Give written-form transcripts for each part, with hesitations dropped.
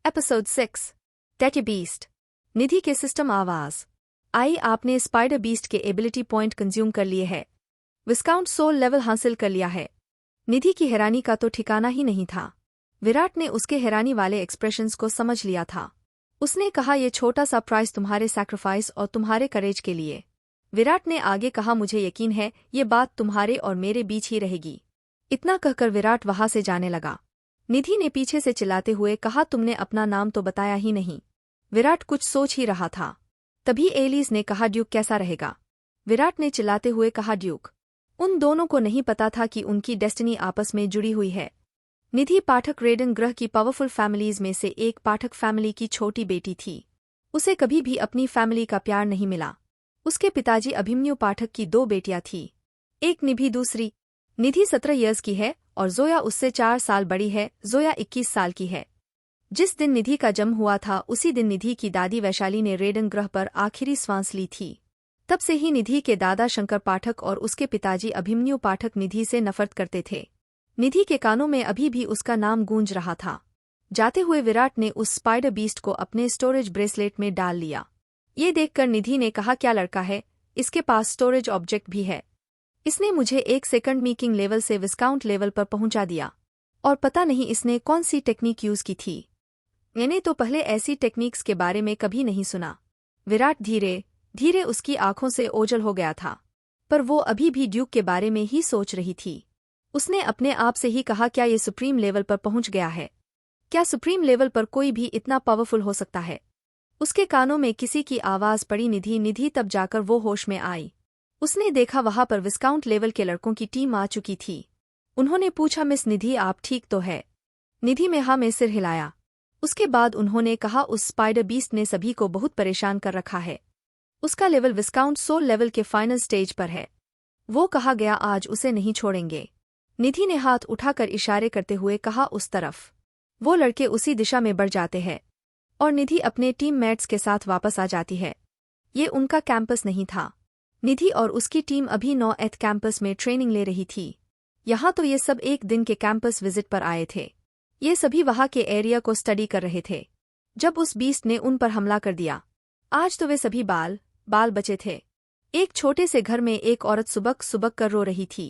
Episode 6 टेकी beast. निधि के system आवाज आई। आपने स्पाइडर बीस्ट के एबिलिटी पॉइंट कंज्यूम कर लिए है। विस्काउंट सोल लेवल हासिल कर लिया है। निधि की हैरानी का तो ठिकाना ही नहीं था। विराट ने उसके हैरानी वाले एक्सप्रेशंस को समझ लिया था। उसने कहा, यह छोटा सा प्राइस तुम्हारे सैक्रिफाइस और तुम्हारे करेज के लिए। विराट ने आगे कहा, मुझे यकीन है ये बात तुम्हारे और मेरे बीच ही रहेगी। इतना कहकर विराट वहां से जाने लगा। निधि ने पीछे से चिल्लाते हुए कहा, तुमने अपना नाम तो बताया ही नहीं। विराट कुछ सोच ही रहा था। तभी एलिस ने कहा, ड्यूक कैसा रहेगा। विराट ने चिल्लाते हुए कहा, ड्यूक। उन दोनों को नहीं पता था कि उनकी डेस्टिनी आपस में जुड़ी हुई है। निधि पाठक रेडन ग्रह की पावरफुल फैमिलीज में से एक पाठक फैमिली की छोटी बेटी थी। उसे कभी भी अपनी फैमिली का प्यार नहीं मिला। उसके पिताजी अभिमन्यु पाठक की 2 बेटियां थीं। एक निधि, दूसरी निधि 17 ईयर्स की है और जोया उससे 4 साल बड़ी है। जोया 21 साल की है। जिस दिन निधि का जन्म हुआ था उसी दिन निधि की दादी वैशाली ने रेडन ग्रह पर आखिरी सांस ली थी। तब से ही निधि के दादा शंकर पाठक और उसके पिताजी अभिमन्यु पाठक निधि से नफरत करते थे। निधि के कानों में अभी भी उसका नाम गूंज रहा था। जाते हुए विराट ने उस स्पाइडर बीस्ट को अपने स्टोरेज ब्रेसलेट में डाल लिया। ये देखकर निधि ने कहा, क्या लड़का है, इसके पास स्टोरेज ऑब्जेक्ट भी है। इसने मुझे 1 सेकंड मीकिंग लेवल से विस्काउंट लेवल पर पहुंचा दिया। और पता नहीं इसने कौन सी टेक्निक यूज की थी। मैंने तो पहले ऐसी टेक्निक्स के बारे में कभी नहीं सुना। विराट धीरे धीरे उसकी आंखों से ओझल हो गया था। पर वो अभी भी ड्यूक के बारे में ही सोच रही थी। उसने अपने आप से ही कहा, क्या ये सुप्रीम लेवल पर पहुंच गया है। क्या सुप्रीम लेवल पर कोई भी इतना पावरफुल हो सकता है। उसके कानों में किसी की आवाज पड़ी, निधि निधि। तब जाकर वो होश में आई। उसने देखा वहां पर विस्काउंट लेवल के लड़कों की टीम आ चुकी थी। उन्होंने पूछा, मिस निधि आप ठीक तो है। निधि में हाँ में सिर हिलाया। उसके बाद उन्होंने कहा, उस स्पाइडर बीस्ट ने सभी को बहुत परेशान कर रखा है। उसका लेवल विस्काउंट सोल लेवल के फाइनल स्टेज पर है। वो कहा गया आज उसे नहीं छोड़ेंगे। निधि ने हाथ उठाकर इशारे करते हुए कहा, उस तरफ। वो लड़के उसी दिशा में बढ़ जाते हैं और निधि अपने टीममेट्स के साथ वापस आ जाती है। ये उनका कैंपस नहीं था। निधि और उसकी टीम अभी 9th कैंपस में ट्रेनिंग ले रही थी। यहाँ तो ये सब एक दिन के कैंपस विजिट पर आए थे। ये सभी वहाँ के एरिया को स्टडी कर रहे थे जब उस बीस्ट ने उन पर हमला कर दिया। आज तो वे सभी बाल बचे थे। एक छोटे से घर में एक औरत सुबक सुबक कर रो रही थी।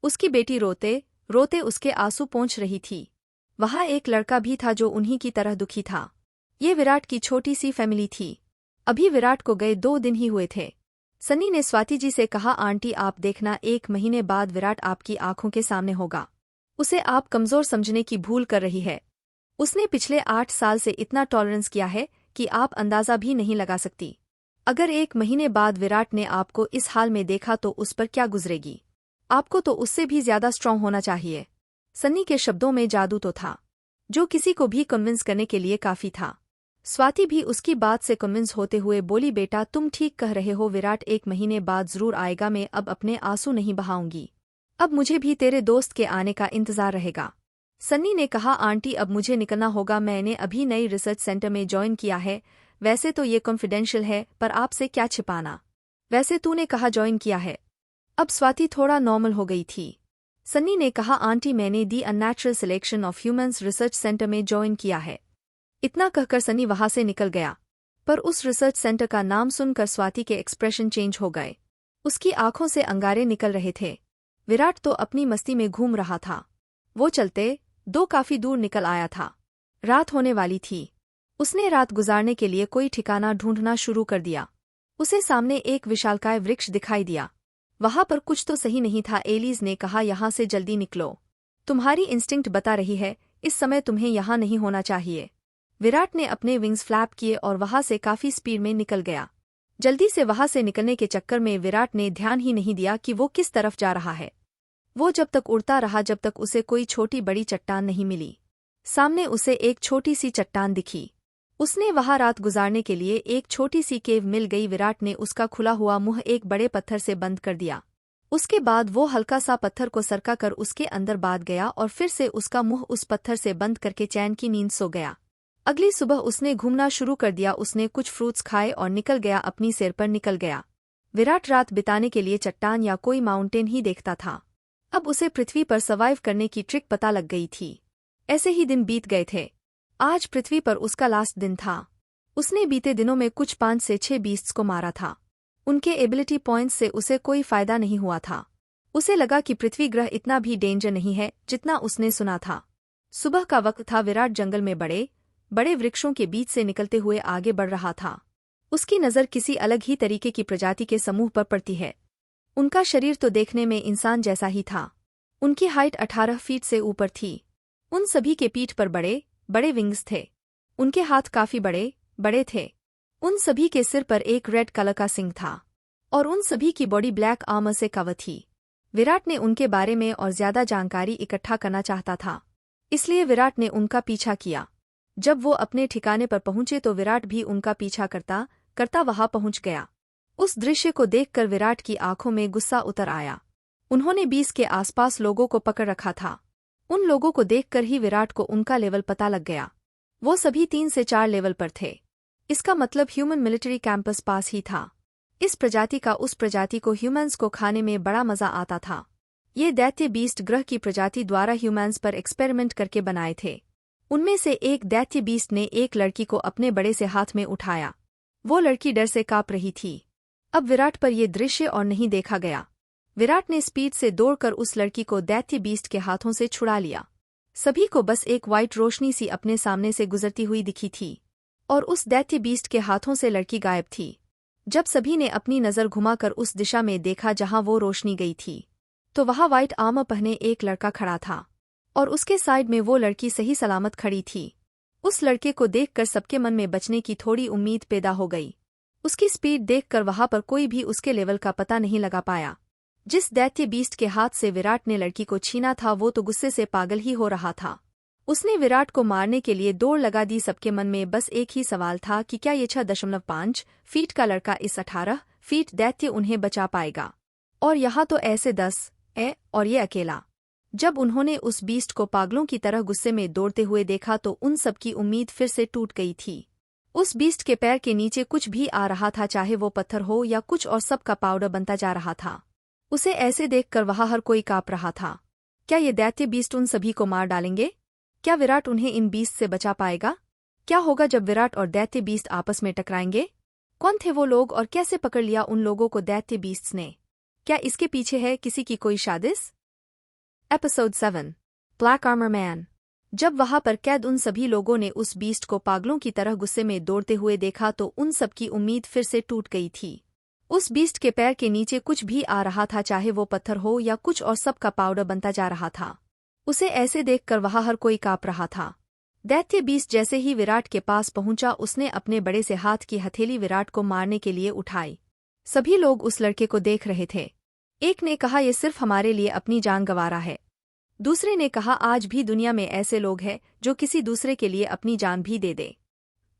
उसकी बेटी रोते रोते उसके आंसू पोंछ रही थी। वहाँ एक लड़का भी था जो उन्हीं की तरह दुखी था। ये विराट की छोटी सी फैमिली थी। अभी विराट को गए 2 दिन ही हुए थे। सन्नी ने स्वाति जी से कहा, आंटी आप देखना 1 महीने बाद विराट आपकी आंखों के सामने होगा। उसे आप कमजोर समझने की भूल कर रही है। उसने पिछले 8 साल से इतना टॉलरेंस किया है कि आप अंदाजा भी नहीं लगा सकती। अगर 1 महीने बाद विराट ने आपको इस हाल में देखा तो उस पर क्या गुजरेगी। आपको तो उससे भी ज्यादा स्ट्रांग होना चाहिए। सन्नी के शब्दों में जादू तो था जो किसी को भी कन्विंस करने के लिए काफी था। स्वाति भी उसकी बात से कन्विंस होते हुए बोली, बेटा तुम ठीक कह रहे हो, विराट 1 महीने बाद जरूर आएगा। मैं अब अपने आंसू नहीं बहाऊंगी। अब मुझे भी तेरे दोस्त के आने का इंतजार रहेगा। सन्नी ने कहा, आंटी अब मुझे निकलना होगा। मैंने अभी नई रिसर्च सेंटर में ज्वाइन किया है। वैसे तो ये कॉन्फिडेंशियल है पर आपसे क्या छिपाना। वैसे तूने कहा ज्वाइन किया है। अब स्वाति थोड़ा नॉर्मल हो गई थी। सन्नी ने कहा, आंटी मैंने the unnatural selection of humans research centre में ज्वाइन किया है। इतना कहकर सनी वहां से निकल गया। पर उस रिसर्च सेंटर का नाम सुनकर स्वाति के एक्सप्रेशन चेंज हो गए। उसकी आंखों से अंगारे निकल रहे थे। विराट तो अपनी मस्ती में घूम रहा था। वो चलते 2 काफी दूर निकल आया था। रात होने वाली थी। उसने रात गुजारने के लिए कोई ठिकाना ढूंढना शुरू कर दिया। उसे सामने एक विशालकाय वृक्ष दिखाई दिया। वहां पर कुछ तो सही नहीं था। एलिस ने कहा, यहां से जल्दी निकलो। तुम्हारी इंस्टिंक्ट बता रही है इस समय तुम्हें यहां नहीं होना चाहिए। विराट ने अपने विंग्स फ्लैप किए और वहां से काफी स्पीड में निकल गया। जल्दी से वहां से निकलने के चक्कर में विराट ने ध्यान ही नहीं दिया कि वो किस तरफ जा रहा है। वो जब तक उड़ता रहा जब तक उसे कोई छोटी बड़ी चट्टान नहीं मिली। सामने उसे एक छोटी सी चट्टान दिखी। उसने वहां रात गुजारने के लिए एक छोटी सी केव मिल गई। विराट ने उसका खुला हुआ मुंह एक बड़े पत्थर से बंद कर दिया। उसके बाद वो हल्का सा पत्थर को सरका कर उसके अंदर बांध गया और फिर से उसका मुंह उस पत्थर से बंद करके चैन की नींद सो गया। अगली सुबह उसने घूमना शुरू कर दिया। उसने कुछ फ्रूट्स खाए और निकल गया, अपनी सैर पर निकल गया। विराट रात बिताने के लिए चट्टान या कोई माउंटेन ही देखता था। अब उसे पृथ्वी पर सर्वाइव करने की ट्रिक पता लग गई थी। ऐसे ही दिन बीत गए थे। आज पृथ्वी पर उसका लास्ट दिन था। उसने बीते दिनों में कुछ 5 से 6 बीस्ट्स को मारा था। उनके एबिलिटी पॉइंट्स से उसे कोई फायदा नहीं हुआ था। उसे लगा कि पृथ्वी ग्रह इतना भी डेंजर नहीं है जितना उसने सुना था। सुबह का वक्त था। विराट जंगल में बड़े बड़े वृक्षों के बीच से निकलते हुए आगे बढ़ रहा था। उसकी नज़र किसी अलग ही तरीके की प्रजाति के समूह पर पड़ती है। उनका शरीर तो देखने में इंसान जैसा ही था। उनकी हाइट 18 फीट से ऊपर थी। उन सभी के पीठ पर बड़े बड़े विंग्स थे। उनके हाथ काफी बड़े बड़े थे। उन सभी के सिर पर एक रेड कलर का सिंग था और उन सभी की बॉडी ब्लैक आर्मर से कवर थी। विराट ने उनके बारे में और ज्यादा जानकारी इकट्ठा करना चाहता था, इसलिए विराट ने उनका पीछा किया। जब वो अपने ठिकाने पर पहुंचे तो विराट भी उनका पीछा करता करता वहां पहुंच गया। उस दृश्य को देखकर विराट की आंखों में गुस्सा उतर आया। उन्होंने 20 के आसपास लोगों को पकड़ रखा था। उन लोगों को देखकर ही विराट को उनका लेवल पता लग गया। वो सभी 3 से 4 लेवल पर थे। इसका मतलब ह्यूमन मिलिट्री कैंपस पास ही था। इस प्रजाति का उस प्रजाति को ह्यूमन्स को खाने में बड़ा मजा आता था। ये दैत्य बीस्ट ग्रह की प्रजाति द्वारा ह्यूमन्स पर एक्सपेरिमेंट करके बनाए थे। उनमें से एक दैत्य बीस्ट ने एक लड़की को अपने बड़े से हाथ में उठाया। वो लड़की डर से कांप रही थी। अब विराट पर यह दृश्य और नहीं देखा गया। विराट ने स्पीड से दौड़कर उस लड़की को दैत्य बीस्ट के हाथों से छुड़ा लिया। सभी को बस एक वाइट रोशनी सी अपने सामने से गुजरती हुई दिखी थी और उस दैत्य बीस्ट के हाथों से लड़की गायब थी। जब सभी ने अपनी नज़र घुमाकर उस दिशा में देखा जहां वो रोशनी गई थी, तो वहां व्हाइट आर्मर पहने एक लड़का खड़ा था और उसके साइड में वो लड़की सही सलामत खड़ी थी। उस लड़के को देखकर सबके मन में बचने की थोड़ी उम्मीद पैदा हो गई। उसकी स्पीड देखकर वहां पर कोई भी उसके लेवल का पता नहीं लगा पाया। जिस दैत्य बीस्ट के हाथ से विराट ने लड़की को छीना था वो तो गुस्से से पागल ही हो रहा था। उसने विराट को मारने के लिए दौड़ लगा दी। सबके मन में बस एक ही सवाल था कि क्या ये 6.5 फीट का लड़का इस 18 फीट दैत्य उन्हें बचा पाएगा, और यहाँ तो ऐसे 10 और ये अकेला। जब उन्होंने उस बीस्ट को पागलों की तरह गुस्से में दौड़ते हुए देखा तो उन सबकी उम्मीद फिर से टूट गई थी। उस बीस्ट के पैर के नीचे कुछ भी आ रहा था, चाहे वो पत्थर हो या कुछ और, सब का पाउडर बनता जा रहा था। उसे ऐसे देखकर वहां हर कोई कांप रहा था। क्या ये दैत्य बीस्ट उन सभी को मार डालेंगे? क्या विराट उन्हें इन बीस्ट से बचा पाएगा? क्या होगा जब विराट और दैत्य बीस्ट आपस में टकराएंगे? कौन थे वो लोग और कैसे पकड़ लिया उन लोगों को दैत्य बीस्ट्स ने? क्या इसके पीछे है किसी की कोई साजिश? Episode 7 black armour man. जब वहां पर कैद उन सभी लोगों ने उस बीस्ट को पागलों की तरह गुस्से में दौड़ते हुए देखा तो उन सबकी उम्मीद फिर से टूट गई थी। उस बीस्ट के पैर के नीचे कुछ भी आ रहा था, चाहे वो पत्थर हो या कुछ और, सब का पाउडर बनता जा रहा था। उसे ऐसे देखकर वहां हर कोई कांप रहा था। दैत्य बीस्ट जैसे ही विराट के पास पहुंचा उसने अपने बड़े से हाथ की हथेली विराट को मारने के लिए उठाई। सभी लोग उस लड़के को देख रहे थे। एक ने कहा, ये सिर्फ हमारे लिए अपनी जान गंवा रहा है। दूसरे ने कहा, आज भी दुनिया में ऐसे लोग हैं जो किसी दूसरे के लिए अपनी जान भी दे दे।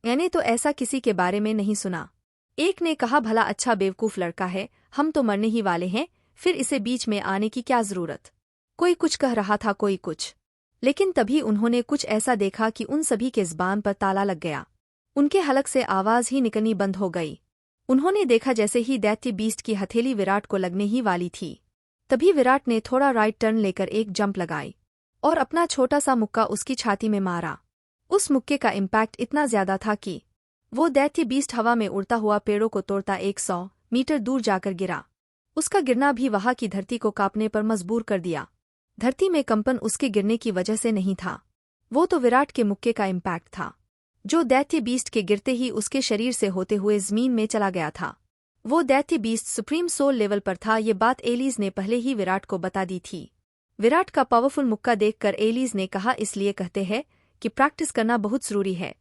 मैंने तो ऐसा किसी के बारे में नहीं सुना। एक ने कहा, भला अच्छा बेवकूफ लड़का है, हम तो मरने ही वाले हैं, फिर इसे बीच में आने की क्या जरूरत। कोई कुछ कह रहा था, कोई कुछ। लेकिन तभी उन्होंने कुछ ऐसा देखा कि उन सभी के ज़बान पर ताला लग गया। उनके हलक से आवाज ही निकलनी बंद हो गई। उन्होंने देखा जैसे ही दैत्य बीस्ट की हथेली विराट को लगने ही वाली थी, तभी विराट ने थोड़ा राइट टर्न लेकर एक जंप लगाई और अपना छोटा सा मुक्का उसकी छाती में मारा। उस मुक्के का इम्पैक्ट इतना ज्यादा था कि वो दैत्य बीस्ट हवा में उड़ता हुआ पेड़ों को तोड़ता 100 मीटर दूर जाकर गिरा। उसका गिरना भी वहां की धरती को कांपने पर मजबूर कर दिया। धरती में कंपन उसके गिरने की वजह से नहीं था, वो तो विराट के मुक्के का इम्पैक्ट था, जो दैत्य बीस्ट के गिरते ही उसके शरीर से होते हुए जमीन में चला गया था। वो दैत्य बीस्ट सुप्रीम सोल लेवल पर था। ये बात एलिस ने पहले ही विराट को बता दी थी। विराट का पावरफुल मुक्का देखकर एलिस ने कहा, इसलिए कहते हैं कि प्रैक्टिस करना बहुत जरूरी है।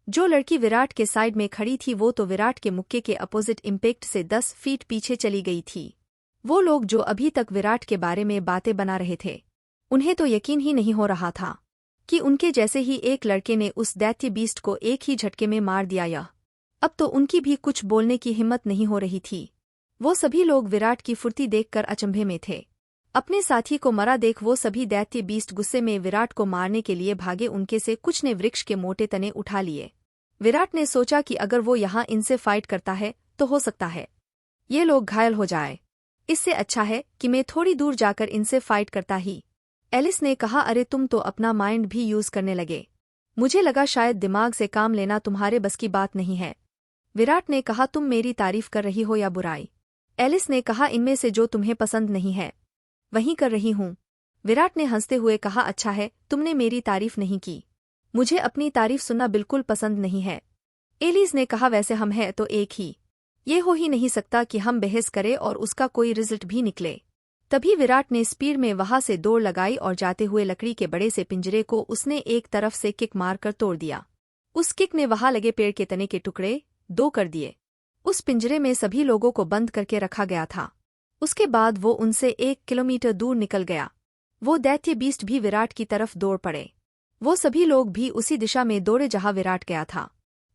जो लड़की विराट के साइड में खड़ी थी वो तो विराट के मुक्के के अपोजिट इम्पैक्ट से 10 फीट पीछे चली गई थी। वो लोग जो अभी तक विराट के बारे में बातें बना रहे थे, उन्हें तो यकीन ही नहीं हो रहा था कि उनके जैसे ही एक लड़के ने उस दैत्य बीस्ट को एक ही झटके में मार दिया। यह अब तो उनकी भी कुछ बोलने की हिम्मत नहीं हो रही थी। वो सभी लोग विराट की फुर्ती देखकर अचंभे में थे। अपने साथी को मरा देख वो सभी दैत्य बीस्ट गुस्से में विराट को मारने के लिए भागे। उनके से कुछ ने वृक्ष के मोटे तने उठा लिए। विराट ने सोचा कि अगर वो यहाँ इनसे फाइट करता है तो हो सकता है ये लोग घायल हो जाए। इससे अच्छा है कि मैं थोड़ी दूर जाकर इनसे फाइट करता ही। एलिस ने कहा, अरे तुम तो अपना माइंड भी यूज करने लगे। मुझे लगा शायद दिमाग से काम लेना तुम्हारे बस की बात नहीं है। विराट ने कहा, तुम मेरी तारीफ कर रही हो या बुराई? एलिस ने कहा, इनमें से जो तुम्हें पसंद नहीं है वहीं कर रही हूँ। विराट ने हंसते हुए कहा, अच्छा है, तुमने मेरी तारीफ नहीं की। मुझे अपनी तारीफ सुनना बिल्कुल पसंद नहीं है। एलिस ने कहा, वैसे हम हैं तो एक ही। ये हो ही नहीं सकता कि हम बहस करें और उसका कोई रिजल्ट भी निकले। तभी विराट ने स्पीड में वहां से दौड़ लगाई और जाते हुए लकड़ी के बड़े से पिंजरे को उसने एक तरफ से किक मारकर तोड़ दिया। उस किक ने वहां लगे पेड़ के तने के टुकड़े दो कर दिए। उस पिंजरे में सभी लोगों को बंद करके रखा गया था। उसके बाद वो उनसे 1 किलोमीटर दूर निकल गया। वो दैत्य बीस्ट भी विराट की तरफ दौड़ पड़े। वो सभी लोग भी उसी दिशा में दौड़े जहां विराट गया था।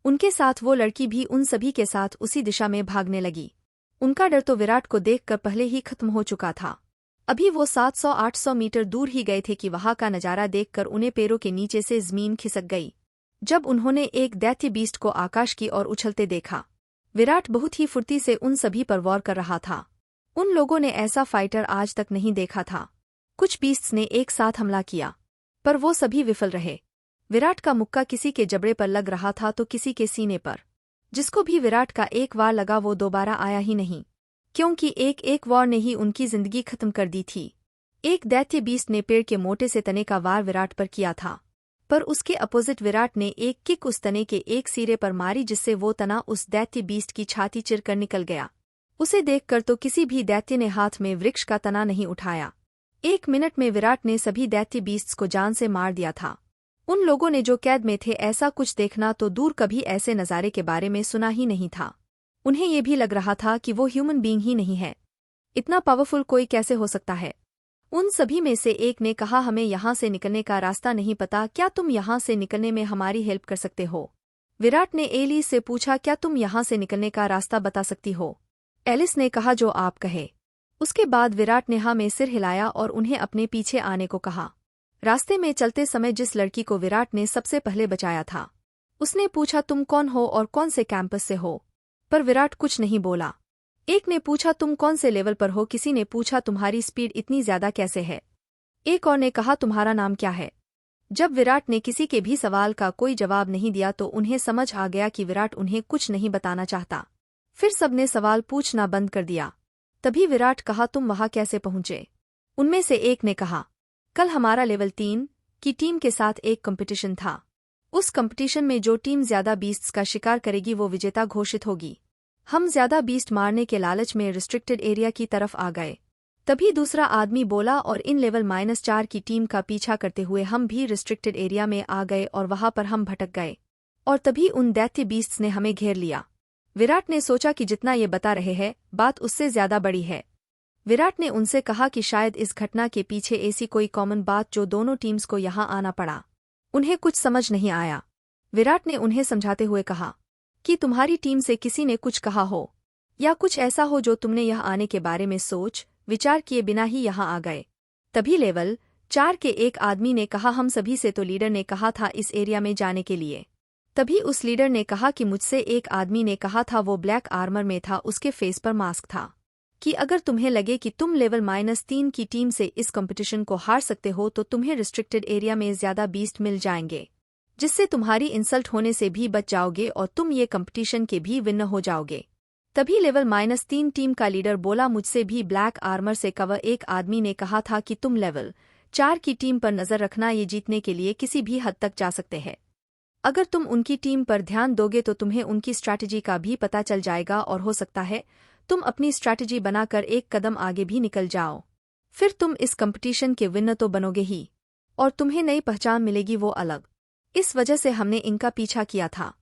उनके साथ वो लड़की भी उन सभी के साथ उसी दिशा में भागने लगी। उनका डर तो विराट को देखकर पहले ही खत्म हो चुका था। अभी वो 700-800 मीटर दूर ही गए थे कि वहां का नजारा देखकर उन्हें पैरों के नीचे से जमीन खिसक गई। जब उन्होंने एक दैत्य बीस्ट को आकाश की ओर उछलते देखा, विराट बहुत ही फुर्ती से उन सभी पर वार कर रहा था। उन लोगों ने ऐसा फाइटर आज तक नहीं देखा था। कुछ बीस्ट्स ने एक साथ हमला किया, पर वो सभी विफल रहे। विराट का मुक्का किसी के जबड़े पर लग रहा था तो किसी के सीने पर। जिसको भी विराट का एक वार लगा वो दोबारा आया ही नहीं, क्योंकि एक वार ने ही उनकी जिंदगी खत्म कर दी थी। एक दैत्य बीस्ट ने पेड़ के मोटे से तने का वार विराट पर किया था, पर उसके अपोजिट विराट ने एक किक उस तने के एक सिरे पर मारी जिससे वो तना उस दैत्य बीस्ट की छाती चिरकर निकल गया। उसे देखकर तो किसी भी दैत्य ने हाथ में वृक्ष का तना नहीं उठाया। 1 मिनट में विराट ने सभी दैत्य बीस्ट्स को जान से मार दिया था। उन लोगों ने जो कैद में थे ऐसा कुछ देखना तो दूर, कभी ऐसे नज़ारे के बारे में सुना ही नहीं था। उन्हें ये भी लग रहा था कि वो ह्यूमन बीइंग ही नहीं है। इतना पावरफुल कोई कैसे हो सकता है? उन सभी में से एक ने कहा, हमें यहाँ से निकलने का रास्ता नहीं पता, क्या तुम यहाँ से निकलने में हमारी हेल्प कर सकते हो? विराट ने एलिस से पूछा, क्या तुम यहाँ से निकलने का रास्ता बता सकती हो? एलिस ने कहा, जो आप कहे। उसके बाद विराट ने हाँ में सिर हिलाया और उन्हें अपने पीछे आने को कहा। रास्ते में चलते समय जिस लड़की को विराट ने सबसे पहले बचाया था, उसने पूछा, तुम कौन हो और कौन से कैंपस से हो? पर विराट कुछ नहीं बोला। एक ने पूछा, तुम कौन से लेवल पर हो? किसी ने पूछा, तुम्हारी स्पीड इतनी ज्यादा कैसे है? एक और ने कहा, तुम्हारा नाम क्या है? जब विराट ने किसी के भी सवाल का कोई जवाब नहीं दिया तो उन्हें समझ आ गया कि विराट उन्हें कुछ नहीं बताना चाहता। फिर सबने सवाल पूछना बंद कर दिया। तभी विराट कहा, तुम वहां कैसे पहुंचे? उनमें से एक ने कहा, कल हमारा लेवल 3 की टीम के साथ एक कंपटीशन था। उस कंपटीशन में जो टीम ज्यादा बीस्ट्स का शिकार करेगी वो विजेता घोषित होगी। हम ज्यादा बीस्ट मारने के लालच में रिस्ट्रिक्टेड एरिया की तरफ आ गए। तभी दूसरा आदमी बोला, और इन लेवल -4 की टीम का पीछा करते हुए हम भी रिस्ट्रिक्टेड एरिया में आ गए और वहां पर हम भटक गए। और तभी उन दैत्य बीस्ट्स ने हमें घेर लिया। विराट ने सोचा कि जितना ये बता रहे हैं बात उससे ज्यादा बड़ी है। विराट ने उनसे कहा कि शायद इस घटना के पीछे ऐसी कोई कॉमन बात जो दोनों टीम्स को यहाँ आना पड़ा। उन्हें कुछ समझ नहीं आया। विराट ने उन्हें समझाते हुए कहा कि तुम्हारी टीम से किसी ने कुछ कहा हो या कुछ ऐसा हो जो तुमने यहाँ आने के बारे में सोच विचार किए बिना ही यहाँ आ गए। तभी लेवल 4 के एक आदमी ने कहा, हम सभी से तो लीडर ने कहा था इस एरिया में जाने के लिए। तभी उस लीडर ने कहा कि मुझसे एक आदमी ने कहा था, वो ब्लैक आर्मर में था, उसके फेस पर मास्क था, कि अगर तुम्हें लगे कि तुम लेवल -3 की टीम से इस कंपटीशन को हार सकते हो तो तुम्हें रिस्ट्रिक्टेड एरिया में ज्यादा बीस्ट मिल जाएंगे, जिससे तुम्हारी इंसल्ट होने से भी बच जाओगे और तुम ये कंपटीशन के भी विनर हो जाओगे। तभी लेवल -3 टीम का लीडर बोला, मुझसे भी ब्लैक आर्मर से कवर एक आदमी ने कहा था कि तुम लेवल 4 की टीम पर नजर रखना, ये जीतने के लिए किसी भी हद तक जा सकते हैं। अगर तुम उनकी टीम पर ध्यान दोगे तो तुम्हें उनकी स्ट्रैटेजी का भी पता चल जाएगा और हो सकता है तुम अपनी स्ट्रैटेजी बनाकर एक कदम आगे भी निकल जाओ। फिर तुम इस कंपटीशन के विनर तो बनोगे ही और तुम्हें नई पहचान मिलेगी, वो अलग। इस वजह से हमने इनका पीछा किया था।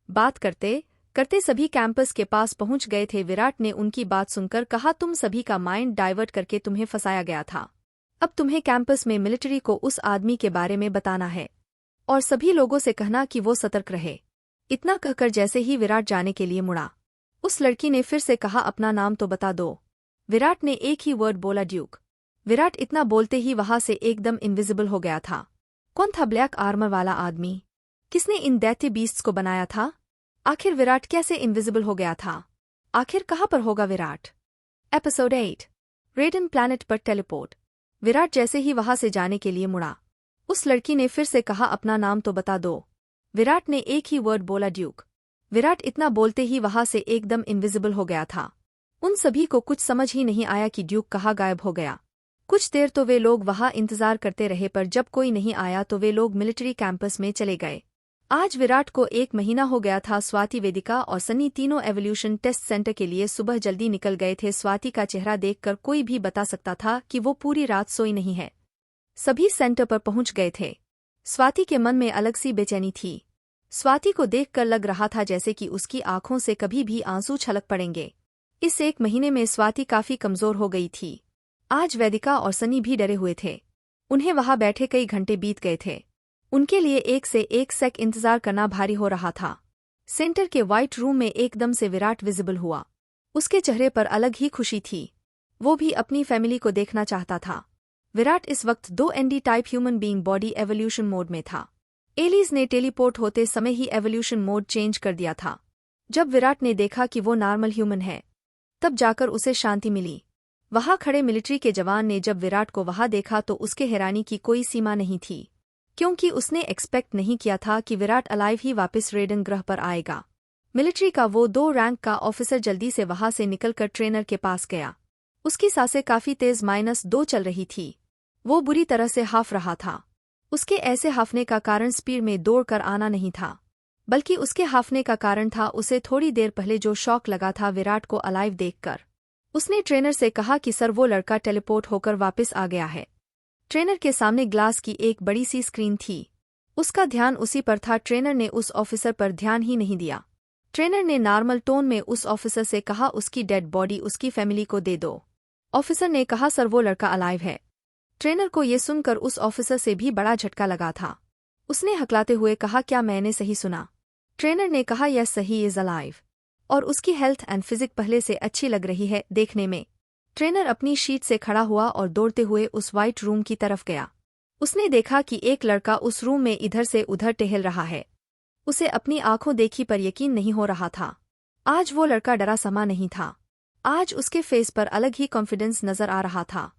बात करते करते सभी कैंपस के पास पहुंच गए थे। विराट ने उनकी बात सुनकर कहा, तुम सभी का माइंड डाइवर्ट करके तुम्हें फंसाया गया था। अब तुम्हें कैंपस में मिलिट्री को उस आदमी के बारे में बताना है और सभी लोगों से कहना कि वो सतर्क रहे। इतना कहकर जैसे ही विराट जाने के लिए मुड़ा, उस लड़की ने फिर से कहा, अपना नाम तो बता दो। विराट ने एक ही वर्ड बोला, ड्यूक। विराट इतना बोलते ही वहां से एकदम इनविजिबल हो गया था। कौन था ब्लैक आर्मर वाला आदमी? किसने इन दैत्य बीस्ट्स को बनाया था? आखिर विराट कैसे इनविजिबल हो गया था? आखिर कहाँ पर होगा विराट? एपिसोड 8 रेडन प्लैनेट पर टेलीपोर्ट। विराट जैसे ही वहां से जाने के लिए मुड़ा, उस लड़की ने फिर से कहा, अपना नाम तो बता दो। विराट ने एक ही वर्ड बोला, ड्यूक। विराट इतना बोलते ही वहां से एकदम इनविजिबल हो गया था। उन सभी को कुछ समझ ही नहीं आया कि ड्यूक कहाँ गायब हो गया। कुछ देर तो वे लोग वहां इंतजार करते रहे, पर जब कोई नहीं आया तो वे लोग मिलिट्री कैंपस में चले गए। आज विराट को 1 महीना हो गया था। स्वाति, वेदिका और सनी तीनों एवोल्यूशन टेस्ट सेंटर के लिए सुबह जल्दी निकल गए थे। स्वाति का चेहरा देखकर कोई भी बता सकता था कि वो पूरी रात सोई नहीं है। सभी सेंटर पर पहुंच गए थे। स्वाति के मन में अलग सी बेचैनी थी। स्वाति को देखकर लग रहा था जैसे कि उसकी आंखों से कभी भी आंसू छलक पड़ेंगे। इस 1 महीने में स्वाति काफी कमजोर हो गई थी। आज वेदिका और सनी भी डरे हुए थे। उन्हें वहां बैठे कई घंटे बीत गए थे। उनके लिए एक से एक सेक इंतजार करना भारी हो रहा था। सेंटर के व्हाइट रूम में एकदम से विराट विजिबल हुआ। उसके चेहरे पर अलग ही खुशी थी। वो भी अपनी फैमिली को देखना चाहता था। विराट इस वक्त 2ND type human being body evolution mode में था। एलिस ने टेलीपोर्ट होते समय ही एवोल्यूशन मोड चेंज कर दिया था। जब विराट ने देखा कि वो नॉर्मल ह्यूमन है, तब जाकर उसे शांति मिली। वहां खड़े मिलिट्री के जवान ने जब विराट को वहां देखा तो उसके हैरानी की कोई सीमा नहीं थी, क्योंकि उसने एक्सपेक्ट नहीं किया था कि विराट अलाइव ही वापस रेडन ग्रह पर आएगा। मिलिट्री का वो 2 रैंक का ऑफिसर जल्दी से वहां से निकलकर ट्रेनर के पास गया। उसकी सांसें काफी तेज -2 चल रही थी। वो बुरी तरह से हाफ रहा था। उसके ऐसे हाफने का कारण स्पीड में दौड़कर आना नहीं था, बल्कि उसके हाफने का कारण था उसे थोड़ी देर पहले जो शॉक लगा था विराट को अलाइव देखकर। उसने ट्रेनर से कहा कि सर, वो लड़का टेलीपोर्ट होकर वापस आ गया है। ट्रेनर के सामने ग्लास की एक बड़ी सी स्क्रीन थी। उसका ध्यान उसी पर था। ट्रेनर ने उस ऑफिसर पर ध्यान ही नहीं दिया। ट्रेनर ने नॉर्मल टोन में उस ऑफिसर से कहा, उसकी डेड बॉडी उसकी फैमिली को दे दो। ऑफिसर ने कहा, सर, वो लड़का अलाइव है। ट्रेनर को ये सुनकर उस ऑफिसर से भी बड़ा झटका लगा था। उसने हकलाते हुए कहा, क्या मैंने सही सुना? ट्रेनर ने कहा, यस, सही, इज अलाइव। और उसकी हेल्थ एंड फिजिक पहले से अच्छी लग रही है देखने में। ट्रेनर अपनी शीट से खड़ा हुआ और दौड़ते हुए उस व्हाइट रूम की तरफ गया। उसने देखा कि एक लड़का उस रूम में इधर से उधर टहल रहा है। उसे अपनी आंखों देखी पर यकीन नहीं हो रहा था। आज वो लड़का डरा समा नहीं था। आज उसके फेस पर अलग ही कॉन्फिडेंस नजर आ रहा था।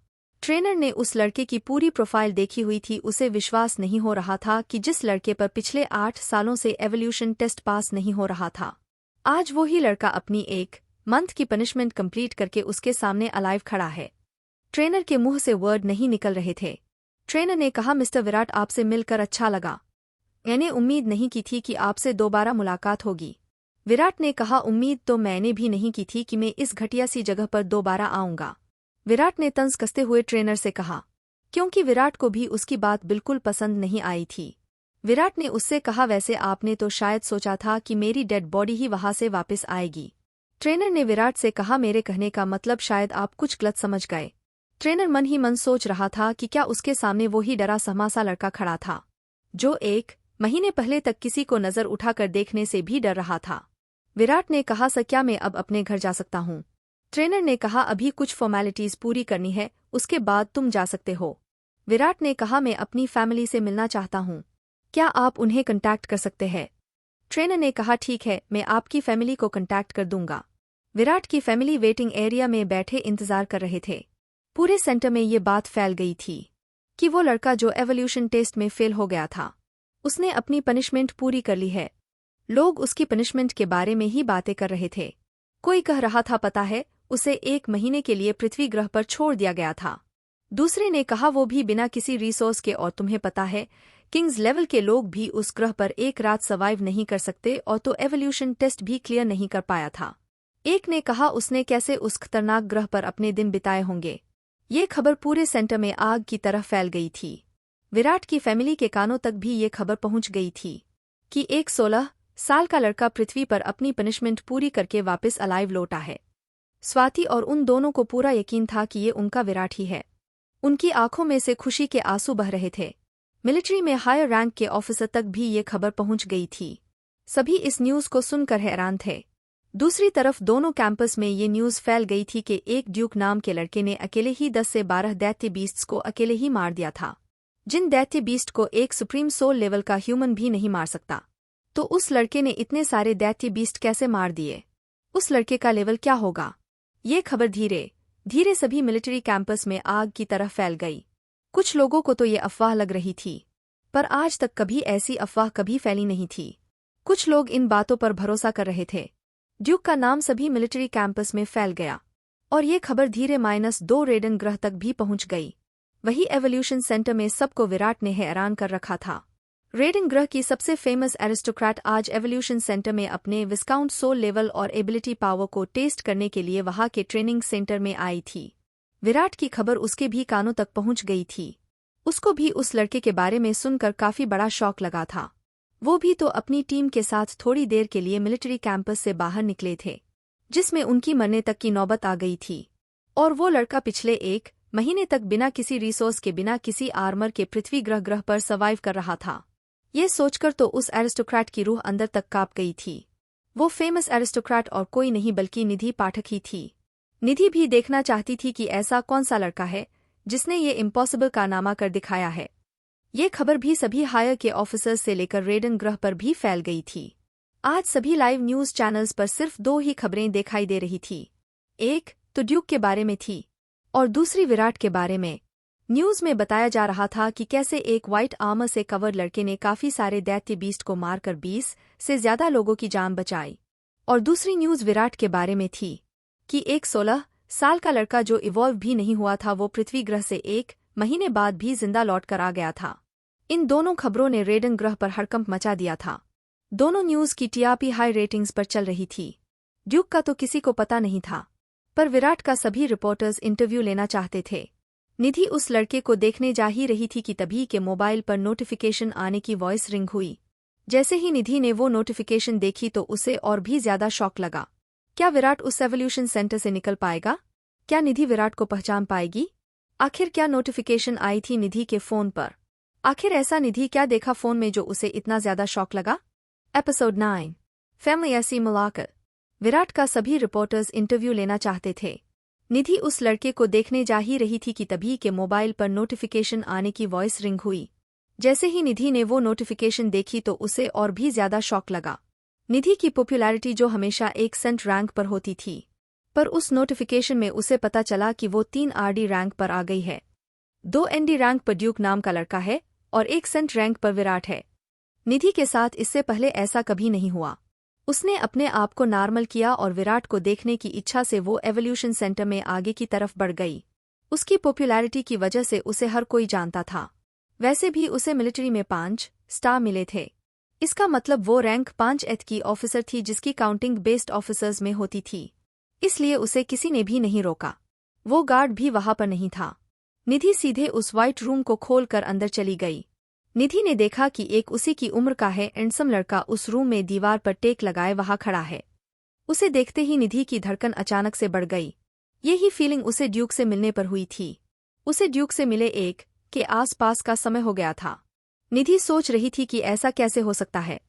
ट्रेनर ने उस लड़के की पूरी प्रोफाइल देखी हुई थी। उसे विश्वास नहीं हो रहा था कि जिस लड़के पर पिछले 8 सालों से एवोल्यूशन टेस्ट पास नहीं हो रहा था, आज वो ही लड़का अपनी 1 मंथ की पनिशमेंट कंप्लीट करके उसके सामने अलाइव खड़ा है। ट्रेनर के मुंह से वर्ड नहीं निकल रहे थे। ट्रेनर ने कहा, मिस्टर विराट, आपसे मिलकर अच्छा लगा। मैंने उम्मीद नहीं की थी कि आपसे दोबारा मुलाकात होगी। विराट ने कहा, उम्मीद तो मैंने भी नहीं की थी कि मैं इस घटिया सी जगह पर दोबारा आऊंगा। विराट ने तंज कसते हुए ट्रेनर से कहा, क्योंकि विराट को भी उसकी बात बिल्कुल पसंद नहीं आई थी। विराट ने उससे कहा, वैसे आपने तो शायद सोचा था कि मेरी डेड बॉडी ही वहां से वापस आएगी। ट्रेनर ने विराट से कहा, मेरे कहने का मतलब शायद आप कुछ गलत समझ गए। ट्रेनर मन ही मन सोच रहा था कि क्या उसके सामने वो ही डरा सहमा सा लड़का खड़ा था, जो 1 महीने पहले तक किसी को नजर उठाकर देखने से भी डर रहा था। विराट ने कहा, सर, क्या मैं अब अपने घर जा सकता हूँ? ट्रेनर ने कहा, अभी कुछ फॉर्मेलिटीज पूरी करनी है, उसके बाद तुम जा सकते हो। विराट ने कहा, मैं अपनी फैमिली से मिलना चाहता हूँ, क्या आप उन्हें कंटैक्ट कर सकते हैं? ट्रेनर ने कहा, ठीक है, मैं आपकी फैमिली को कंटैक्ट कर दूंगा। विराट की फैमिली वेटिंग एरिया में बैठे इंतजार कर रहे थे। पूरे सेंटर में ये बात फैल गई थी कि वो लड़का जो एवोल्यूशन टेस्ट में फेल हो गया था, उसने अपनी पनिशमेंट पूरी कर ली है। लोग उसकी पनिशमेंट के बारे में ही बातें कर रहे थे। कोई कह रहा था, पता है, उसे 1 महीने के लिए पृथ्वी ग्रह पर छोड़ दिया गया था। दूसरे ने कहा, वो भी बिना किसी रिसोर्स के। और तुम्हें पता है, किंग्स लेवल के लोग भी उस ग्रह पर 1 रात सर्वाइव नहीं कर सकते, और तो एवोल्यूशन टेस्ट भी क्लियर नहीं कर पाया था। एक ने कहा, उसने कैसे उस खतरनाक ग्रह पर अपने दिन बिताए होंगे। ये खबर पूरे सेंटर में आग की तरह फैल गई थी। विराट की फैमिली के कानों तक भी ये खबर पहुंच गई थी कि एक 16 साल का लड़का पृथ्वी पर अपनी पनिशमेंट पूरी करके वापस अलाइव लौटा है। स्वाति और उन दोनों को पूरा यकीन था कि ये उनका विराट ही है। उनकी आंखों में से खुशी के आंसू बह रहे थे। मिलिट्री में हायर रैंक के ऑफिसर तक भी ये खबर पहुंच गई थी। सभी इस न्यूज़ को सुनकर हैरान थे। दूसरी तरफ दोनों कैंपस में ये न्यूज़ फैल गई थी कि एक ड्यूक नाम के लड़के ने अकेले ही 10 से 12 दैत्य बीस्ट्स को अकेले ही मार दिया था, जिन दैत्य बीस्ट को एक सुप्रीम सोल लेवल का ह्यूमन भी नहीं मार सकता। तो उस लड़के ने इतने सारे दैत्य बीस्ट कैसे मार दिए? उस लड़के का लेवल क्या होगा? ये खबर धीरे धीरे सभी मिलिट्री कैंपस में आग की तरह फैल गई। कुछ लोगों को तो ये अफवाह लग रही थी, पर आज तक कभी ऐसी अफवाह कभी फैली नहीं थी। कुछ लोग इन बातों पर भरोसा कर रहे थे। ड्यूक का नाम सभी मिलिट्री कैंपस में फैल गया और ये खबर धीरे -2 रेडन ग्रह तक भी पहुंच गई। वही एवोल्यूशन सेंटर में सबको विराट ने हैरान कर रखा था। रेडन ग्रह की सबसे फेमस एरिस्टोक्रेट आज एवोल्यूशन सेंटर में अपने विस्काउंट सोल लेवल और एबिलिटी पावर को टेस्ट करने के लिए वहां के ट्रेनिंग सेंटर में आई थी। विराट की खबर उसके भी कानों तक पहुंच गई थी। उसको भी उस लड़के के बारे में सुनकर काफी बड़ा शौक लगा था। वो भी तो अपनी टीम के साथ थोड़ी देर के लिए मिलिट्री कैंपस से बाहर निकले थे, जिसमें उनकी मरने तक की नौबत आ गई थी। और वो लड़का पिछले 1 महीने तक बिना किसी रिसोर्स के, बिना किसी आर्मर के पृथ्वी ग्रह पर सर्वाइव कर रहा था। ये सोचकर तो उस एरिस्टोक्रेट की रूह अंदर तक कांप गई थी। वो फेमस एरिस्टोक्रेट और कोई नहीं बल्कि निधि पाठक ही थी। निधि भी देखना चाहती थी कि ऐसा कौन सा लड़का है जिसने ये इम्पॉसिबल कारनामा कर दिखाया है। ये खबर भी सभी हायर के ऑफिसर्स से लेकर रेडन ग्रह पर भी फैल गई थी। आज सभी लाइव न्यूज चैनल्स पर सिर्फ 2 ही खबरें दिखाई दे रही थी। एक तो ड्यूक के बारे में थी और दूसरी विराट के बारे में। न्यूज में बताया जा रहा था कि कैसे एक व्हाइट आर्मर से कवर्ड लड़के ने काफी सारे दैत्य बीस्ट को मारकर 20 से ज्यादा लोगों की जान बचाई। और दूसरी न्यूज विराट के बारे में थी कि एक 16 साल का लड़का जो इवॉल्व भी नहीं हुआ था, वो पृथ्वी ग्रह से 1 महीने बाद भी जिंदा लौट कर आ गया था। इन दोनों खबरों ने रेडन ग्रह पर हड़कंप मचा दिया था। दोनों न्यूज की टीआरपी हाई रेटिंग्स पर चल रही थी। ड्यूक का तो किसी को पता नहीं था, पर विराट का सभी रिपोर्टर्स इंटरव्यू लेना चाहते थे। निधि उस लड़के को देखने जा ही रही थी कि तभी के मोबाइल पर नोटिफिकेशन आने की वॉइस रिंग हुई। जैसे ही निधि ने वो नोटिफिकेशन देखी तो उसे और भी ज्यादा शॉक लगा। क्या विराट उस एवोल्यूशन सेंटर से निकल पाएगा? क्या निधि विराट को पहचान पाएगी? आखिर क्या नोटिफिकेशन आई थी निधि के फोन पर? आखिर ऐसा निधि क्या देखा फोन में जो उसे इतना ज्यादा शॉक लगा? एपिसोड 9 फैमिली ऐसी मुलाकात। विराट का सभी रिपोर्टर्स इंटरव्यू लेना चाहते थे। निधि उस लड़के को देखने जा ही रही थी कि तभी के मोबाइल पर नोटिफिकेशन आने की वॉइस रिंग हुई। जैसे ही निधि ने वो नोटिफिकेशन देखी तो उसे और भी ज्यादा शॉक लगा। निधि की पॉपुलैरिटी जो हमेशा 1 सेंट रैंक पर होती थी, पर उस नोटिफिकेशन में उसे पता चला कि वो 3 आरडी रैंक पर आ गई है। 2 एनडी रैंक पर ड्यूक नाम का लड़का है और 1 सेंट रैंक पर विराट है। निधि के साथ इससे पहले ऐसा कभी नहीं हुआ। उसने अपने आप को नॉर्मल किया और विराट को देखने की इच्छा से वो एवोल्यूशन सेंटर में आगे की तरफ बढ़ गई। उसकी पॉपुलैरिटी की वजह से उसे हर कोई जानता था। वैसे भी उसे मिलिट्री में 5 स्टार मिले थे। इसका मतलब वो रैंक 5 की ऑफिसर थी जिसकी काउंटिंग बेस्ड ऑफिसर्स में होती थी। इसलिए उसे किसी ने भी नहीं रोका। वो गार्ड भी वहां पर नहीं था। निधि सीधे उस व्हाइट रूम को खोलकर अंदर चली गई। निधि ने देखा कि एक उसी की उम्र का है हैंडसम लड़का उस रूम में दीवार पर टेक लगाए वहां खड़ा है। उसे देखते ही निधि की धड़कन अचानक से बढ़ गई। यही फीलिंग उसे ड्यूक से मिलने पर हुई थी। उसे ड्यूक से मिले 1 के आसपास का समय हो गया था। निधि सोच रही थी कि ऐसा कैसे हो सकता है,